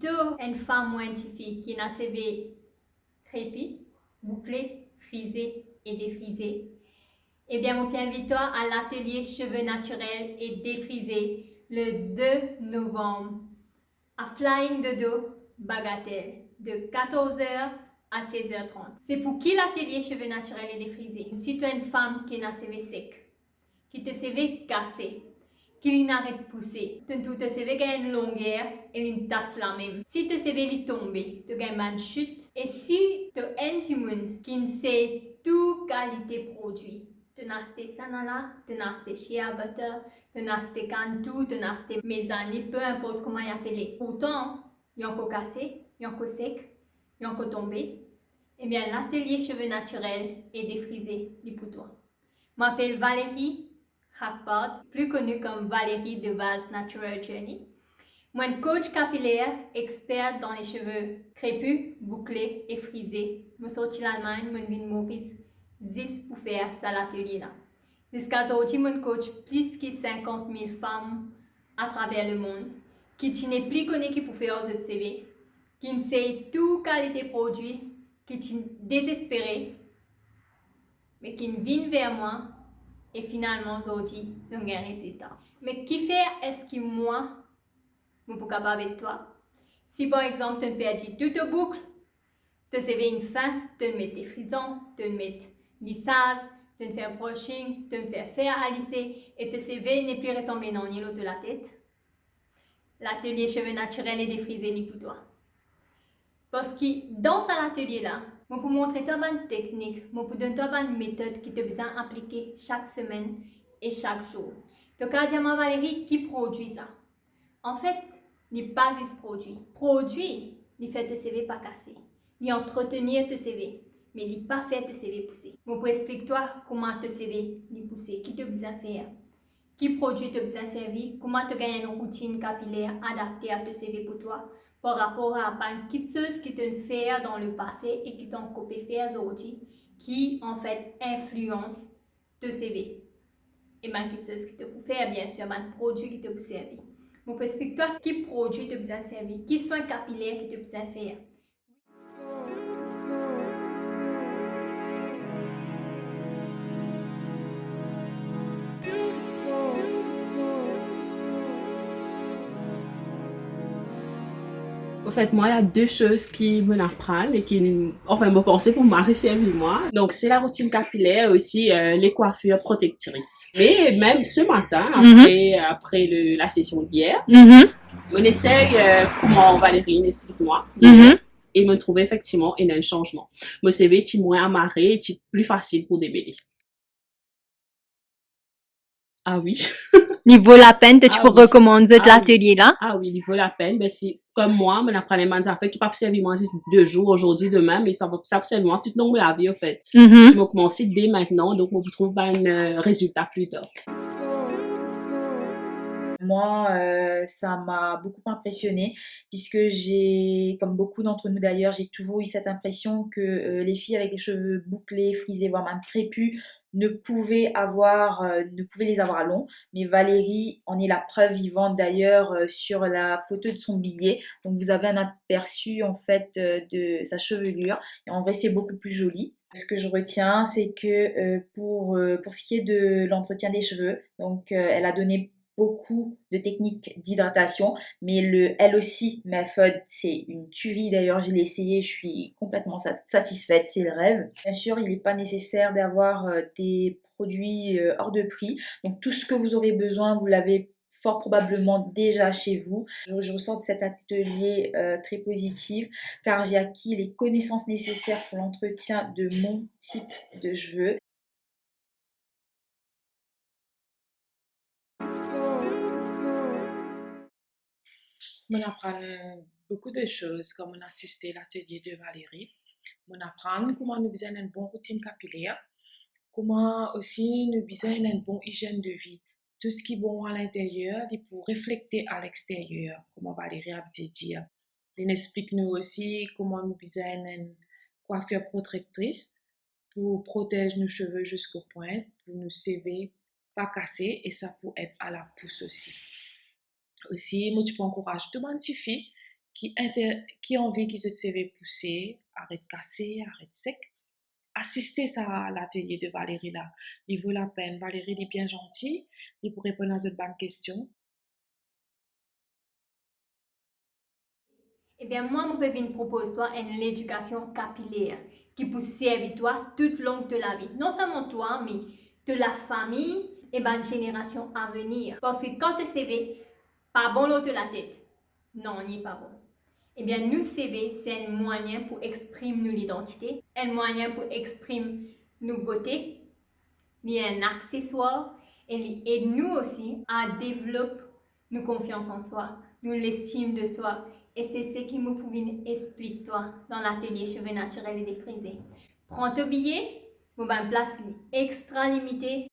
plutôt une femme ou une fille qui a ses cheveux crépus, bouclés, frisés et défrisés, eh bien, mon invite-toi à l'atelier cheveux naturels et défrisés le 2 novembre à Flying Dodo, Bagatelle, de 14h à 16h30. C'est pour qui l'atelier cheveux naturels et défrisés? Si tu es une femme qui a ses cheveux secs, qui te cheveux cassés, qui n'arrête de pousser, tu te cheveux qui a une longueur et une tasse la même. Si te cheveux li tombé, tu as une chute. Et si tu es un timoun qui ne sait tout qualité produit, tu as des sanala, tu as des shea butter, tu as des cantou, tu as des mesani, peu importe comment y appeler. Pourtant, ils ont cassé, ils ont sec, ils ont tombé. Eh bien, l'atelier cheveux naturels est défrisé pour toi. Je m'appelle Valérie Hackbart, plus connue comme Valérie de Vase Natural Journey. Moi, une coach capillaire, experte dans les cheveux crépus, bouclés et frisés. Je suis sortie d'Allemagne, je viens de Maurice, 10 pour faire ça l'atelier-là. Jusqu'à aujourd'hui, je coach plus de 50 000 femmes à travers le monde qui n'est plus connues qui pour faire aux autres CV, qui ne sait tout qualité produit, qui sont désespérées, mais qui viennent vers moi et finalement aujourd'hui, ils ont un résultat. Mais qui fait est-ce que moi, je suis capable avec toi? Si par exemple, tu perds toute ta boucle, tu sais une fin, tu mets des frisons, tu mets lissage, tu fais un brushing, tu fais faire à lisser et tu sais n'est plus ressembler non ni l'autre de la tête. L'atelier cheveux naturels est défrisé pour toi. Parce que dans cet atelier-là, je peux montrer toi une technique, je peux donner toi une méthode qui te besoin appliquer chaque semaine et chaque jour. Donc, à Valérie qui produit ça. En fait, il n'est pas ce produit. Produit, il fait te CV pas casser. Il entretenir te CV, mais il n'est pas fait te CV pousser. Je peux expliquer toi comment te CV pousser, qui te besoin faire, qui produit te besoin servir, comment te gagner une routine capillaire adaptée à te CV pour toi, par rapport à une petite chose qui te fait dans le passé et qui t'ont copié faire aujourd'hui, qui en fait influence te CV. Et même quelque chose qui te peut faire, bien sûr, un produit qui te peut servir. Mon perspective, qui produit te besoin servir, qui soin capillaire qui te besoin faire. En fait, moi, il y a deux choses qui me apprennent et qui, enfin, me penser pour m'arrêter servir moi. Donc, c'est la routine capillaire et aussi les coiffures protectrices. Mais même ce matin, après la session d'hier, on essaye comment Valérie, explique-moi. Et me trouve effectivement un changement. Me CV est moins amarré, est plus facile pour démêler. Ah oui. Il vaut la peine que tu peux recommander l'atelier là? Ah oui, il vaut la peine. Ben, si, comme moi, je apprends des affaires qui peuvent servir moi 2 jours, aujourd'hui, demain, mais ça peut servir moi toute longue la vie, en fait. Si je commence dès maintenant, donc, je trouve un résultat plus tard. Moi, ça m'a beaucoup impressionnée puisque j'ai, comme beaucoup d'entre nous d'ailleurs, j'ai toujours eu cette impression que les filles avec les cheveux bouclés, frisés, voire même crépus ne pouvaient les avoir longs. Mais Valérie en est la preuve vivante d'ailleurs sur la photo de son billet. Donc vous avez un aperçu en fait de sa chevelure. Et en vrai, c'est beaucoup plus joli. Ce que je retiens, c'est que pour ce qui est de l'entretien des cheveux, donc elle a donné beaucoup de techniques d'hydratation, mais le elle aussi méthode, c'est une tuerie. D'ailleurs, je l'ai essayé, je suis complètement satisfaite, c'est le rêve. Bien sûr, il n'est pas nécessaire d'avoir des produits hors de prix, donc tout ce que vous aurez besoin, vous l'avez fort probablement déjà chez vous. Je ressens de cet atelier très positif car j'ai acquis les connaissances nécessaires pour l'entretien de mon type de cheveux. On apprend beaucoup de choses comme on a assisté à l'atelier de Valérie. On apprend comment nous besoin d'une bonne routine capillaire, comment aussi nous besoin d'une bonne hygiène de vie. Tout ce qui est bon à l'intérieur, il faut refléter à l'extérieur, comme Valérie a dit. Elle explique nous aussi comment nous besoin d'une coiffure protectrice pour protéger nos cheveux jusqu'au point, pour nous sauver, pas casser, et ça pour être à la pousse aussi. Aussi, moi, tu peux encourager tout le monde, filles, qui ont envie qu'ils se CV pousser, arrête cassé, arrête sec. Assister à l'atelier de Valérie là, il vaut la peine. Valérie est bien gentille, il pourrait répondre à cette bonne question. Eh bien, moi, je peux vous proposer toi une éducation capillaire qui peut servir toi tout le long de la vie. Non seulement toi, mais de la famille et de la génération à venir. Parce que quand tu CV, pas bon l'autre de la tête. Non, on n'y est pas bon. Eh bien, nous, CV, c'est un moyen pour exprimer nos identités, un moyen pour exprimer nos beautés, ni un accessoire, et nous aussi à développer nos confiance en soi, nous l'estime de soi. Et c'est ce qui me pouvait expliquer toi dans l'atelier cheveux naturels et défrisés. Prends ton billet, mon place extra limitée.